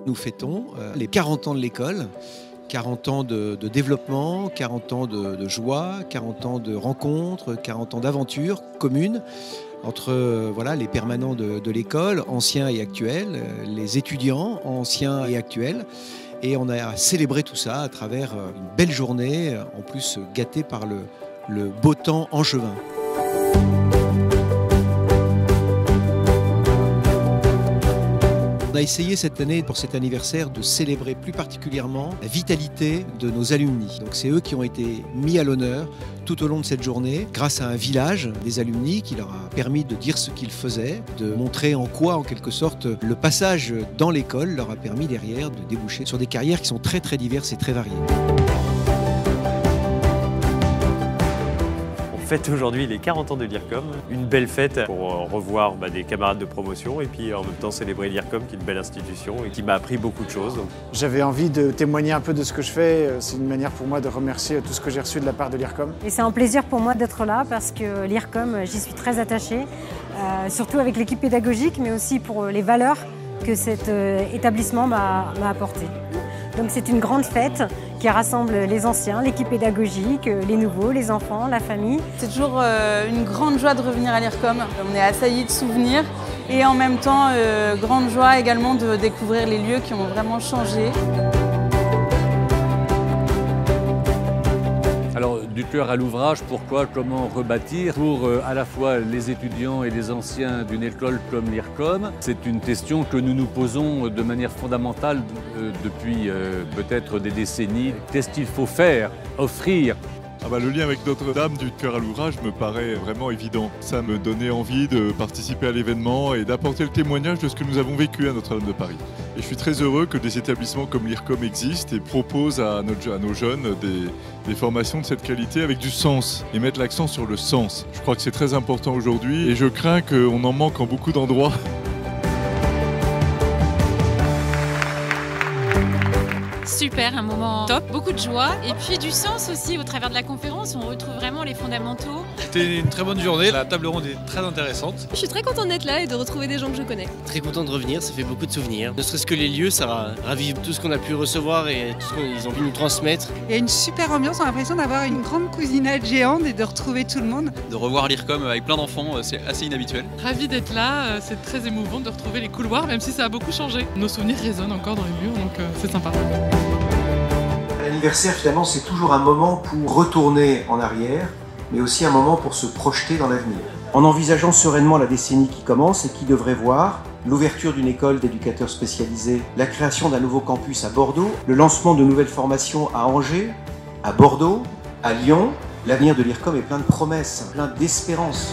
Nous fêtons les 40 ans de l'école, 40 ans de développement, 40 ans de joie, 40 ans de rencontres, 40 ans d'aventures communes entre les permanents de l'école, anciens et actuels, les étudiants, anciens et actuels. Et on a célébré tout ça à travers une belle journée, en plus gâtée par le beau temps angevin. On a essayé cette année, pour cet anniversaire, de célébrer plus particulièrement la vitalité de nos alumni. Donc c'est eux qui ont été mis à l'honneur tout au long de cette journée, grâce à un village des alumni qui leur a permis de dire ce qu'ils faisaient, de montrer en quoi, en quelque sorte, le passage dans l'école leur a permis derrière de déboucher sur des carrières qui sont très très diverses et très variées. On fête aujourd'hui les 40 ans de l'IRCOM, une belle fête pour revoir des camarades de promotion et puis en même temps célébrer l'IRCOM qui est une belle institution et qui m'a appris beaucoup de choses. J'avais envie de témoigner un peu de ce que je fais, c'est une manière pour moi de remercier tout ce que j'ai reçu de la part de l'IRCOM. Et c'est un plaisir pour moi d'être là parce que l'IRCOM, j'y suis très attachée, surtout avec l'équipe pédagogique mais aussi pour les valeurs que cet établissement m'a apportées. Donc c'est une grande fête qui rassemble les anciens, l'équipe pédagogique, les nouveaux, les enfants, la famille. C'est toujours une grande joie de revenir à l'IRCOM. On est assaillis de souvenirs et en même temps, grande joie également de découvrir les lieux qui ont vraiment changé. Alors, du cœur à l'ouvrage, pourquoi, comment rebâtir pour à la fois les étudiants et les anciens d'une école comme l'IRCOM? C'est une question que nous nous posons de manière fondamentale depuis peut-être des décennies. Qu'est-ce qu'il faut faire, offrir? Le lien avec Notre-Dame du cœur à l'ouvrage me paraît vraiment évident. Ça me donnait envie de participer à l'événement et d'apporter le témoignage de ce que nous avons vécu à Notre-Dame de Paris. Et je suis très heureux que des établissements comme l'IRCOM existent et proposent à nos jeunes des formations de cette qualité avec du sens et mettre l'accent sur le sens. Je crois que c'est très important aujourd'hui et je crains qu'on en manque en beaucoup d'endroits. Super, un moment top, beaucoup de joie et puis du sens aussi au travers de la conférence, on retrouve vraiment les fondamentaux. C'était une très bonne journée, la table ronde est très intéressante. Je suis très contente d'être là et de retrouver des gens que je connais. Très content de revenir, ça fait beaucoup de souvenirs. Ne serait-ce que les lieux, ça ravive tout ce qu'on a pu recevoir et tout ce qu'ils ont pu nous transmettre. Il y a une super ambiance, on a l'impression d'avoir une grande cousinade géante et de retrouver tout le monde. De revoir l'IRCOM avec plein d'enfants, c'est assez inhabituel. Ravi d'être là, c'est très émouvant de retrouver les couloirs, même si ça a beaucoup changé. Nos souvenirs résonnent encore dans les murs, donc c'est sympa. L'anniversaire, finalement, c'est toujours un moment pour retourner en arrière, mais aussi un moment pour se projeter dans l'avenir. En envisageant sereinement la décennie qui commence et qui devrait voir l'ouverture d'une école d'éducateurs spécialisés, la création d'un nouveau campus à Bordeaux, le lancement de nouvelles formations à Angers, à Bordeaux, à Lyon, l'avenir de l'IRCOM est plein de promesses, plein d'espérance.